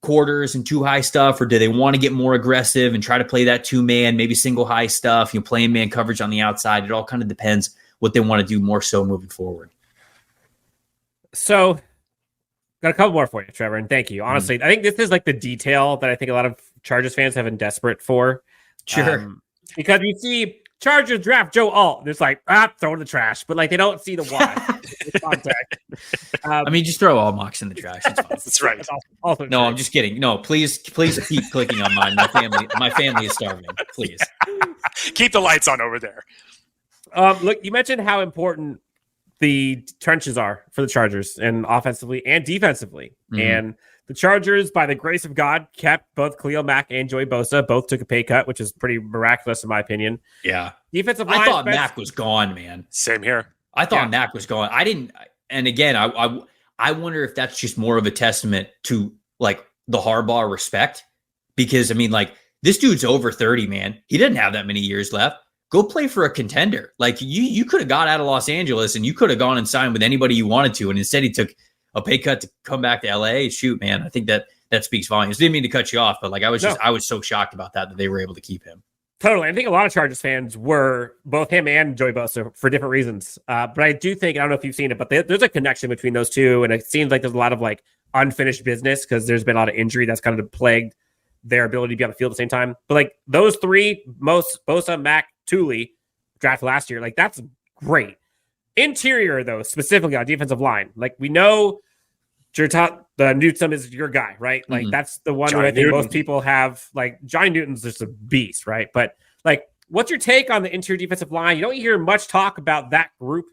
quarters and two high stuff, or do they want to get more aggressive and try to play that 2-man, maybe single high stuff, playing man coverage on the outside? It all kind of depends what they want to do more so moving forward. So, got a couple more for you, Trevor, and thank you. Honestly, I think this is like the detail that I think a lot of Chargers fans have been desperate for. Sure. Because you see Chargers draft Joe Alt, and it's like, throw in the trash, but like they don't see the why. The contact. I mean, just throw all mocks in the trash. It's fine. That's right. That's also No, true. I'm just kidding. No, please keep clicking on mine. My family is starving. Please. Keep the lights on over there. Look, you mentioned how important the trenches are for the Chargers, and offensively and defensively. Mm-hmm. And the Chargers, by the grace of God, kept both Khalil Mack and Joey Bosa. Both took a pay cut, which is pretty miraculous in my opinion. Yeah. Defensive line. I thought Mack was gone, man. Same here. I thought Mack was gone. I didn't. And again, I wonder if that's just more of a testament to like the Harbaugh respect, because I mean, like this dude's over 30, man. He didn't have that many years left. Go play for a contender. Like you could have got out of Los Angeles and you could have gone and signed with anybody you wanted to. And instead he took a pay cut to come back to LA. Shoot, man. I think that speaks volumes. Didn't mean to cut you off, but like I was so shocked about that they were able to keep him. Totally. I think a lot of Chargers fans were both him and Joey Bosa for different reasons. But I do think, I don't know if you've seen it, but there's a connection between those two. And it seems like there's a lot of like unfinished business because there's been a lot of injury that's kind of plagued their ability to be on the field at the same time. But like those three, Bosa, Mack, Thule, drafted last year. Like, that's great. Interior, though, specifically on defensive line, like we know the Newton is your guy, right? Like that's the one who I think most people have. Like Johnny Newton's just a beast, right? But like, what's your take on the interior defensive line? You don't hear much talk about that group.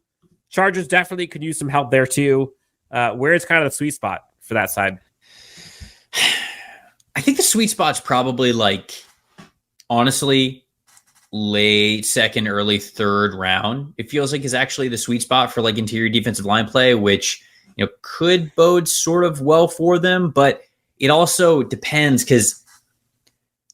Chargers definitely could use some help there too. Where's kind of the sweet spot for that side? I think the sweet spot's probably like, honestly, late second, early third round. It feels like is actually the sweet spot for like interior defensive line play, which, you know, could bode sort of well for them, but it also depends because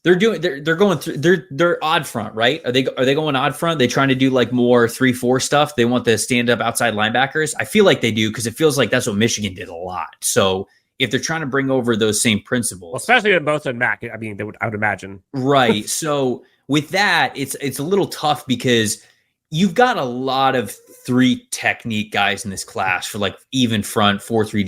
they're odd front, right? Are they going odd front? They trying to do like more 3-4 stuff? They want the stand up outside linebackers. I feel like they do because it feels like that's what Michigan did a lot. So if they're trying to bring over those same principles, well, especially in both and Mac, I mean, I would imagine, right? So with that, it's a little tough because you've got a lot of 3 technique guys in this class for like even front 4-3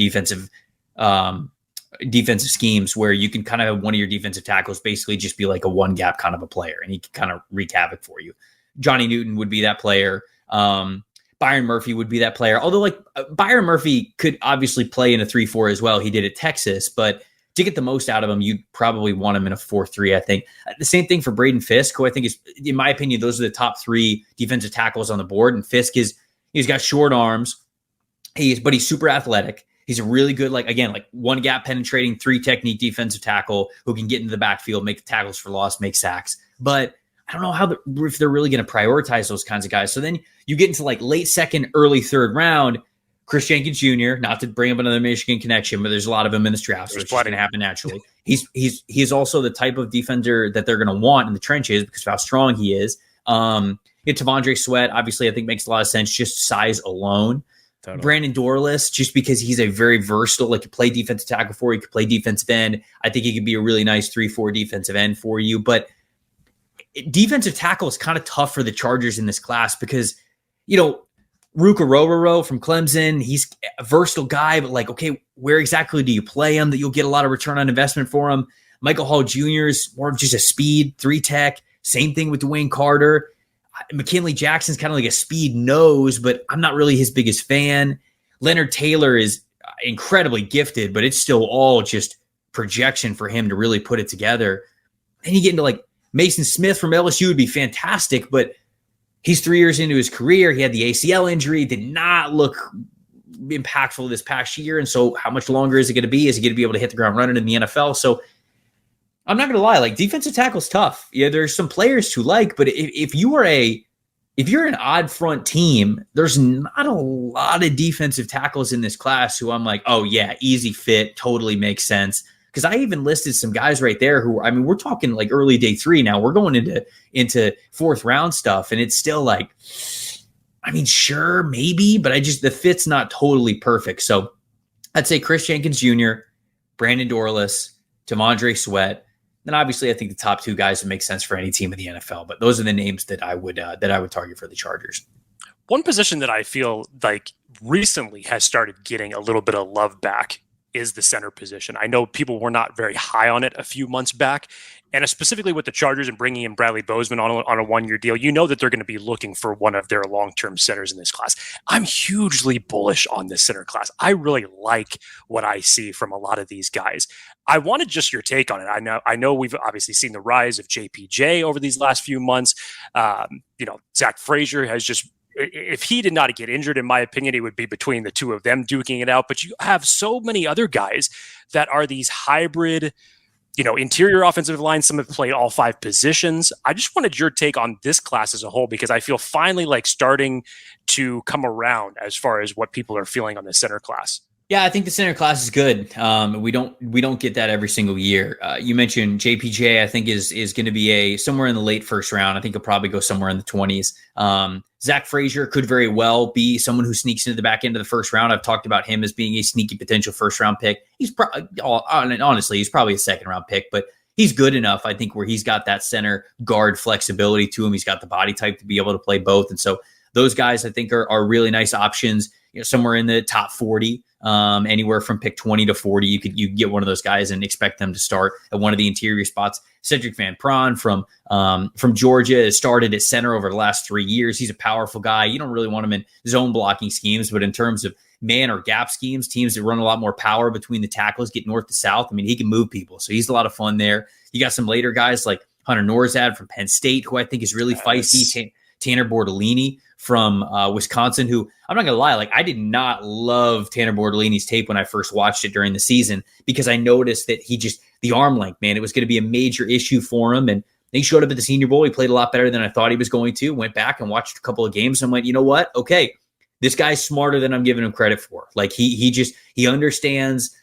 defensive schemes where you can kind of have one of your defensive tackles basically just be like a one gap kind of a player and he can kind of wreak havoc for you. Johnny Newton would be that player. Byron Murphy would be that player. Although like Byron Murphy could obviously play in a 3-4 as well. He did at Texas, but to get the most out of him, you'd probably want him in a 4-3, I think. The same thing for Braden Fisk, who I think is, in my opinion, those are the top 3 defensive tackles on the board. And Fisk he's got short arms, but he's super athletic. He's a really good, like one gap penetrating 3 technique defensive tackle who can get into the backfield, make tackles for loss, make sacks. But I don't know if they're really going to prioritize those kinds of guys. So then you get into like late second, early third round. Chris Jenkins Jr., not to bring up another Michigan connection, but there's a lot of them in this draft, so it's going to happen naturally. He's also the type of defender that they're going to want in the trenches because of how strong he is. Tavondre Sweat, obviously, I think makes a lot of sense, just size alone. Totally. Brandon Dorlus, just because he's a very versatile, like, could play defensive tackle for you, could play defensive end. I think he could be a really nice 3-4 defensive end for you. But defensive tackle is kind of tough for the Chargers in this class because, you know, Ruka Rororo from Clemson, he's a versatile guy, but like, okay, where exactly do you play him that you'll get a lot of return on investment for him? Michael Hall Jr. is more of just a speed 3 tech. Same thing with Dwayne Carter. McKinley Jackson's kind of like a speed nose, but I'm not really his biggest fan. Leonard Taylor is incredibly gifted, but it's still all just projection for him to really put it together. Then you get into like Mason Smith from LSU would be fantastic, but he's 3 years into his career. He had the ACL injury, did not look impactful this past year. And so how much longer is it going to be? Is he going to be able to hit the ground running in the NFL? So I'm not going to lie, like defensive tackle's tough. Yeah, there's some players to like, but if you're an odd front team, there's not a lot of defensive tackles in this class who I'm like, oh yeah, easy fit, totally makes sense. Because I even listed some guys right there who, I mean, we're talking like early day 3 now. We're going into 4th round stuff, and it's still like, I mean, sure, maybe, but the fit's not totally perfect. So I'd say Chris Jenkins Jr., Brandon Dorlus, Tavondre Sweat. Then obviously I think the top 2 guys would make sense for any team in the NFL, but those are the names that I would target for the Chargers. One position that I feel like recently has started getting a little bit of love back is the center position. I know people were not very high on it a few months back, and specifically with the Chargers and bringing in Bradley Bozeman on a 1-year deal, you know that they're going to be looking for one of their long-term centers in this class. I'm hugely bullish on this center class. I really like what I see from a lot of these guys. I wanted just your take on it. I know we've obviously seen the rise of JPJ over these last few months. Zach Frazier has just, if he did not get injured, in my opinion, it would be between the 2 of them duking it out. But you have so many other guys that are these hybrid, interior offensive line. Some have played all 5 positions. I just wanted your take on this class as a whole, because I feel finally like starting to come around as far as what people are feeling on the center class. Yeah, I think the center class is good. We don't get that every single year. You mentioned JPJ. I think is going to be somewhere in the late 1st round. I think he'll probably go somewhere in the 20s. Zach Frazier could very well be someone who sneaks into the back end of the 1st round. I've talked about him as being a sneaky potential 1st round pick. Honestly, he's probably a 2nd round pick, but he's good enough, I think, where he's got that center guard flexibility to him. He's got the body type to be able to play both, and so those guys I think are really nice options. Somewhere in the top 40, anywhere from pick 20 to 40, you could get one of those guys and expect them to start at one of the interior spots. Cedric Van Pran from Georgia has started at center over the last 3 years. He's a powerful guy. You don't really want him in zone blocking schemes, but in terms of man or gap schemes, teams that run a lot more power between the tackles, get north to south. I mean, he can move people, so he's a lot of fun there. You got some later guys like Hunter Norzad from Penn State, who I think is really feisty. Tanner Bordellini from Wisconsin, who I'm not going to lie, like I did not love Tanner Bordellini's tape when I first watched it during the season, because I noticed that the arm length, man, it was going to be a major issue for him. And he showed up at the Senior Bowl. He played a lot better than I thought he was going to. Went back and watched a couple of games and went, you know what? Okay, this guy's smarter than I'm giving him credit for. Like he understands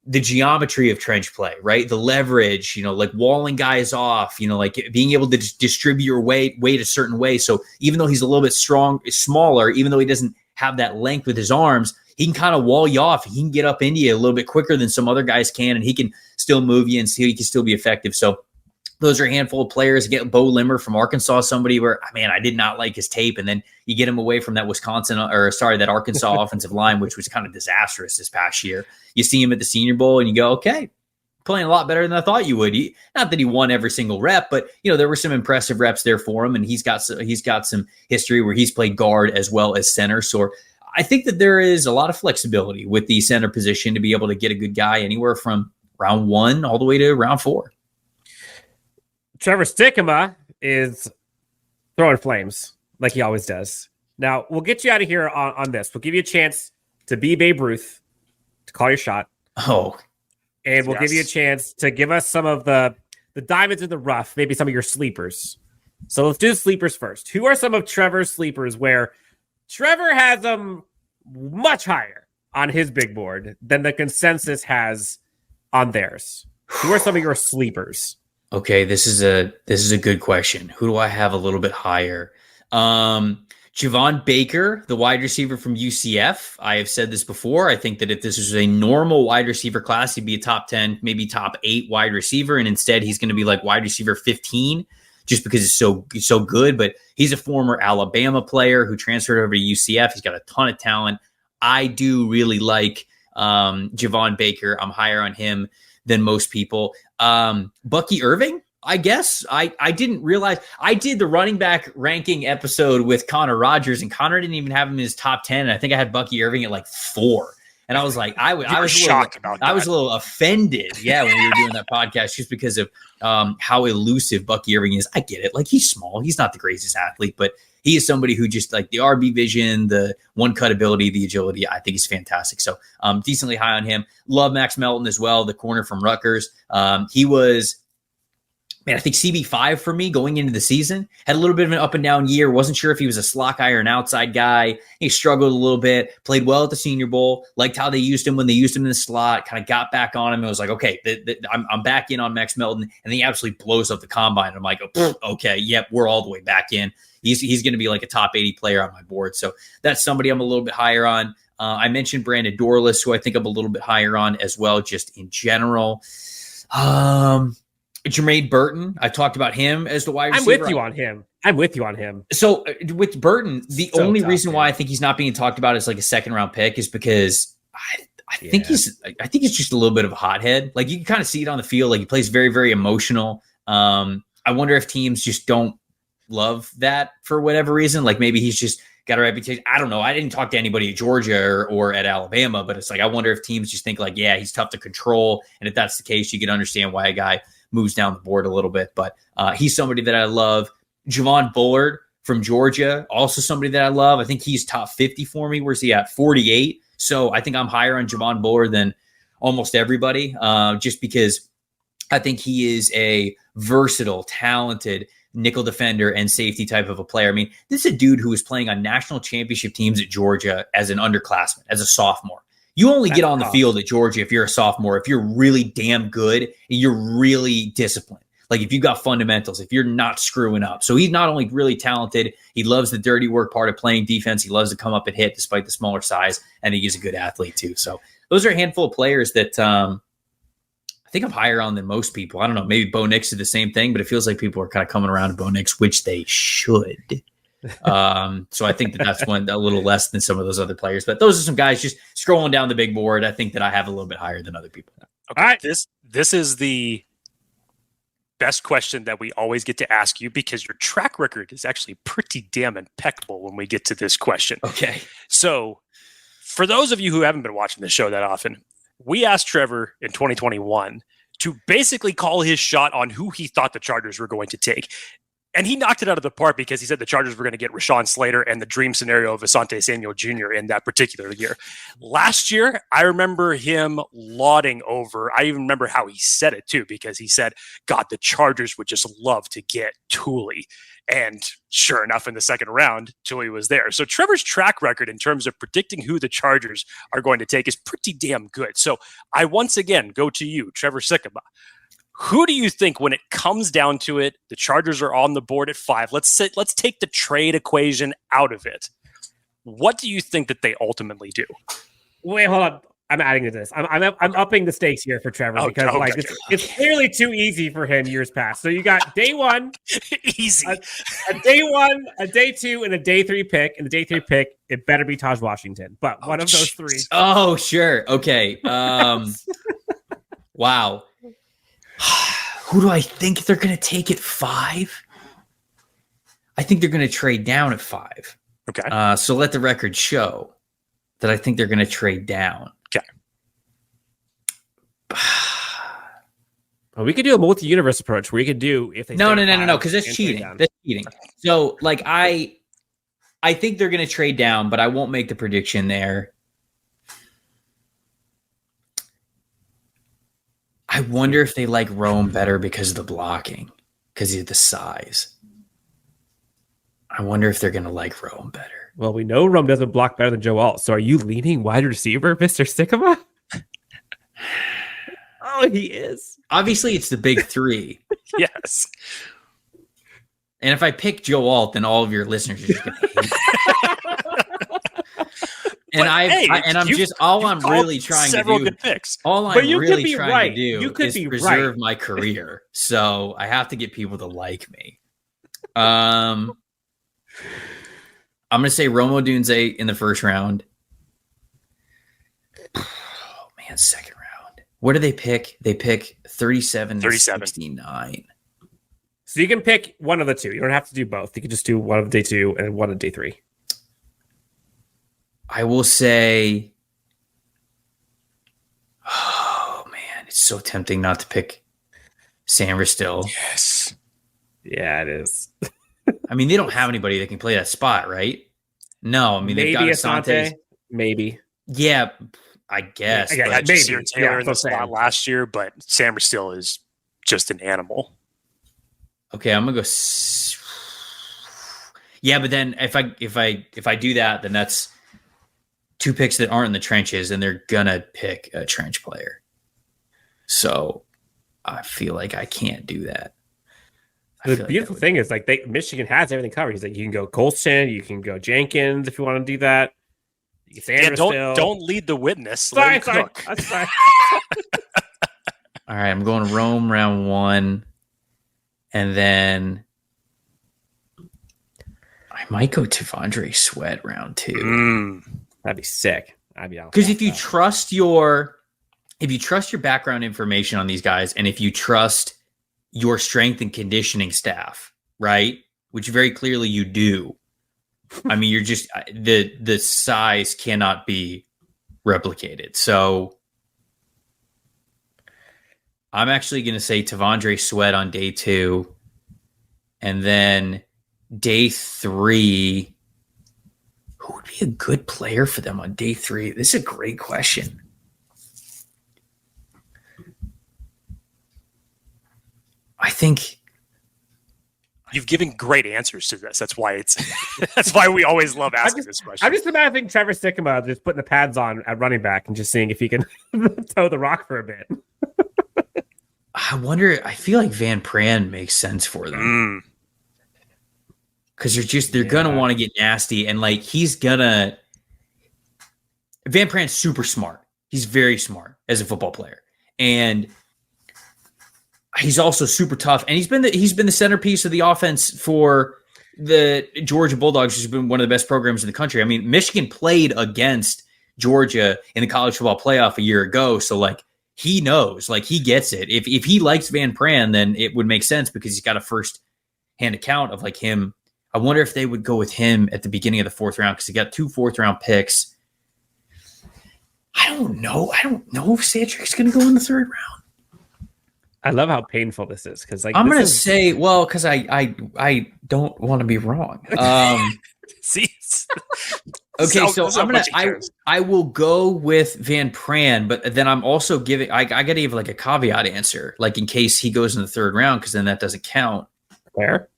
the geometry of trench play, right? The leverage, like walling guys off, like being able to distribute your weight a certain way. So even though he's a little bit smaller, even though he doesn't have that length with his arms, he can kind of wall you off. He can get up into you a little bit quicker than some other guys can, and he can still move you and he can still be effective. So those are a handful of players. Get Bo Limmer from Arkansas, somebody where, man, I did not like his tape. And then you get him away from that that Arkansas offensive line, which was kind of disastrous this past year. You see him at the Senior Bowl and you go, okay, playing a lot better than I thought you would. Not that he won every single rep, but there were some impressive reps there for him. And he's got some history where he's played guard as well as center. So I think that there is a lot of flexibility with the center position to be able to get a good guy anywhere from round 1 all the way to round 4. Trevor Sikkema is throwing flames like he always does. Now, we'll get you out of here on this. We'll give you a chance to be Babe Ruth, to call your shot. Oh. And we'll give you a chance to give us some of the diamonds in the rough, maybe some of your sleepers. So let's do sleepers first. Who are some of Trevor's sleepers where Trevor has them much higher on his big board than the consensus has on theirs? Who are some of your sleepers? Okay, this is a good question. Who do I have a little bit higher? Javon Baker, the wide receiver from UCF. I have said this before. I think that if this was a normal wide receiver class, he'd be a top 10, maybe top 8 wide receiver. And instead he's going to be like wide receiver 15 just because it's so good. But he's a former Alabama player who transferred over to UCF. He's got a ton of talent. I do really like Javon Baker. I'm higher on him than most people. Bucky Irving, I guess. I didn't realize I did the running back ranking episode with Connor Rogers, and Connor didn't even have him in his top 10. And I think I had Bucky Irving at like 4. And I was like, I was shocked about that. I was a little offended. Yeah. When we were doing that podcast, just because of how elusive Bucky Irving is. I get it. Like, he's small. He's not the greatest athlete, but he is somebody who just, like, the RB vision, the one cut ability, the agility, I think he's fantastic. So decently high on him. Love Max Melton as well, the corner from Rutgers. He was, man, I think CB5 for me going into the season. Had a little bit of an up and down year. Wasn't sure if he was a slot guy or an outside guy. He struggled a little bit. Played well at the Senior Bowl. Liked how they used him when they used him in the slot. Kind of got back on him. It was like, okay, I'm back in on Max Melton. And then he absolutely blows up the combine. I'm like, oh, okay, yep, we're all the way back in. He's going to be like a top 80 player on my board. So that's somebody I'm a little bit higher on. I mentioned Brandon Dorless, who I think I'm a little bit higher on as well, just in general. Jermaine Burton, I talked about him as the wide receiver. I'm with you on him. So with Burton, the only reason why I think he's not being talked about as like a second round pick is because I think he's just a little bit of a hothead. Like, you can kind of see it on the field. Like, he plays very, very emotional. I wonder if teams just don't love that for whatever reason. Like, maybe he's just got a reputation. I don't know. I didn't talk to anybody at Georgia or at Alabama, but it's like, I wonder if teams just think like, yeah, he's tough to control. And if that's the case, you can understand why a guy moves down the board a little bit. But he's somebody that I love. Javon Bullard from Georgia, also somebody that I love. I think he's top 50 for me. Where's he at? 48. So I think I'm higher on Javon Bullard than almost everybody, just because I think he is a versatile, talented nickel defender and safety type of a player. I mean, this is a dude who was playing on national championship teams at Georgia as an underclassman, as a sophomore. You only get on the field at Georgia if you're a sophomore, if you're really damn good and you're really disciplined. Like, if you've got fundamentals, if you're not screwing up. So he's not only really talented, he loves the dirty work part of playing defense. He loves to come up and hit despite the smaller size. And he's a good athlete too. So those are a handful of players that I think I'm higher on than most people. I don't know. Maybe Bo Nix did the same thing, but it feels like people are kind of coming around to Bo Nix, which they should. So I think that's one a little less than some of those other players. But those are some guys just scrolling down the big board. I think that I have a little bit higher than other people. Okay. All right. This is the best question that we always get to ask you because your track record is actually pretty damn impeccable when we get to this question. Okay. So for those of you who haven't been watching the show that often, we asked Trevor in 2021 to basically call his shot on who he thought the Chargers were going to take. And he knocked it out of the park because he said the Chargers were going to get Rashawn Slater and the dream scenario of Asante Samuel Jr. in that particular year. Last year, I remember him lauding over. I even remember how he said it too, because he said, God, the Chargers would just love to get Thule. And sure enough, in the second round, Thule was there. So Trevor's track record in terms of predicting who the Chargers are going to take is pretty damn good. So I once again go to you, Trevor Sikkema. Who do you think, when it comes down to it, the Chargers are on the board at 5? Let's take the trade equation out of it. What do you think that they ultimately do? Wait, hold on. I'm adding to this. I'm upping the stakes here for Trevor because it's clearly too easy for him years past. So you got day one, easy, a day one, a day two, and a day 3 pick. And the day 3 pick, it better be Taj Washington. But one of those three. Oh, sure. Okay. Wow. Who do I think they're going to take at 5? I think they're going to trade down at 5. Okay. So let the record show that I think they're going to trade down. Okay. Well, we could do a multi-universe approach where you could do if they no, because that's cheating. That's cheating. So like I think they're going to trade down, but I won't make the prediction there. I wonder if they like Rome better because of the blocking, because of the size. I wonder if they're going to like Rome better. Well, we know Rome doesn't block better than Joe Alt. So are you leaning wide receiver, Mr. Sikkema? Oh, he is. Obviously, it's the big 3. Yes. And if I pick Joe Alt, then all of your listeners are just going to hate me. And I'm really trying to do. Good picks. All I'm really trying to do is preserve my career. So I have to get people to like me. I'm going to say Rome Odunze in the first round. Oh man, second round. What do they pick? They pick 37 to 69. So you can pick one of the two. You don't have to do both. You can just do one of day 2 and one of day 3. I will say, oh man, it's so tempting not to pick Sandra still. Yes. Yeah, it is. I mean, they don't have anybody that can play that spot, right? No, I mean, they've got Asante. Maybe. Yeah, I guess. I had Taylor in the spot last year, but Sandra still is just an animal. Okay, I'm gonna go. Yeah, but then if I do that, then that's 2 picks that aren't in the trenches, and they're gonna pick a trench player. So I feel like I can't do that. The beautiful thing is, like, Michigan has everything covered. He's like, you can go Colston, you can go Jenkins if you want to do that. You can don't lead the witness. Sorry. All right, I'm going Rome round 1, and then I might go T'Vondre Sweat round 2. That'd be sick. I'd be out. Because if you trust your background information on these guys, and if you trust your strength and conditioning staff, right? Which very clearly you do. I mean, you're just the size cannot be replicated. So I'm actually going to say T'Vondre Sweat on day 2, and then day 3. Who would be a good player for them on day 3? This is a great question. I think you've given great answers to this. That's why that's why we always love asking this question. I'm just imagining Trevor Sikkema just putting the pads on at running back and just seeing if he can toe the rock for a bit. I wonder. I feel like Van Pran makes sense for them. Because they're gonna want to get nasty, and like Van Pran's super smart. He's very smart as a football player, and he's also super tough. And he's been the centerpiece of the offense for the Georgia Bulldogs has been one of the best programs in the country. I mean, Michigan played against Georgia in the college football playoff a year ago. So like he knows, like he gets it. If he likes Van Pran, then it would make sense because he's got a first hand account of like him. I wonder if they would go with him at the beginning of the 4th round because he got 2 4th round picks. I don't know. I don't know if Cedric's going to go in the 3rd round. I love how painful this is because like I'm going to say, well, because I don't want to be wrong. See, okay, so I will go with Van Pran, but then I'm also giving I got to give like a caveat answer, like in case he goes in the 3rd round, because then that doesn't count. Fair.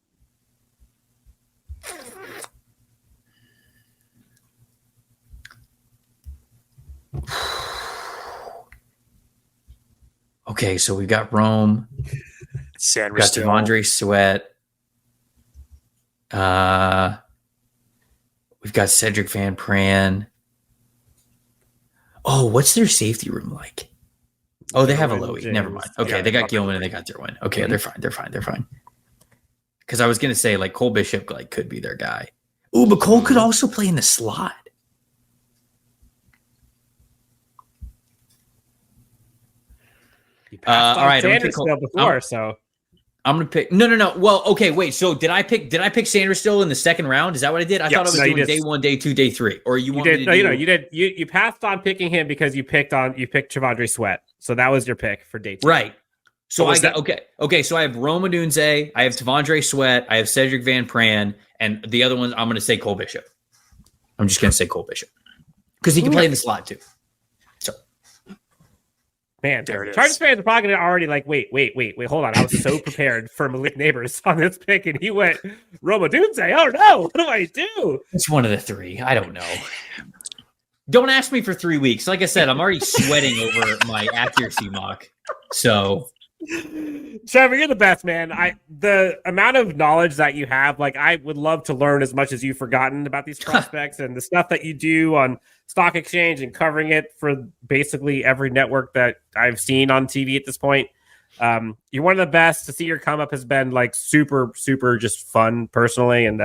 Okay, so we got Rome, Sanders, got Devondre Sweat, we've got Cedric Van Pran. Oh, what's their safety room like? Oh, they have a Lowy. Never mind. Okay, they got Gilman and they got Derwin. Okay, they're fine. They're fine. Because I was gonna say like Cole Bishop like could be their guy. Ooh, but Cole could also play in the slot. All right, I'm gonna pick. No. Well, okay, wait. So did I pick Sanders still in the 2nd round? Is that what I did? I thought I was doing day 1, day 2, day 3. Or you did? No, you did. You passed on picking him because you picked Trevondre Sweat. So that was your pick for day 2. Right. So I got okay. So I have Rome Odunze, I have Devondre Sweat, I have Cedric Van Pran, and the other one I'm going to say Cole Bishop. I'm just going to say Cole Bishop because he can play in the slot too. So, man, Chargers fans are probably already like, wait, hold on. I was so prepared for Malik Neighbors on this pick, and he went Rome Odunze. Oh no, what do I do? It's one of the 3. I don't know. Don't ask me for 3 weeks. Like I said, I'm already sweating over my accuracy mock. So. Trevor, you're the best, man. The amount of knowledge that you have, like I would love to learn as much as you've forgotten about these prospects and the stuff that you do on Stock Exchange and covering it for basically every network that I've seen on TV at this point. You're one of the best. To see your come up has been like super, super just fun personally, and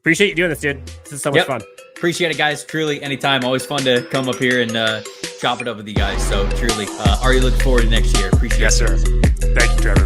appreciate you doing this, dude. This is so much fun. Appreciate it, guys. Truly, anytime. Always fun to come up here and chop it up with you guys. So truly, already looking forward to next year. Appreciate it. Yes, sir. Thank you, Trevor.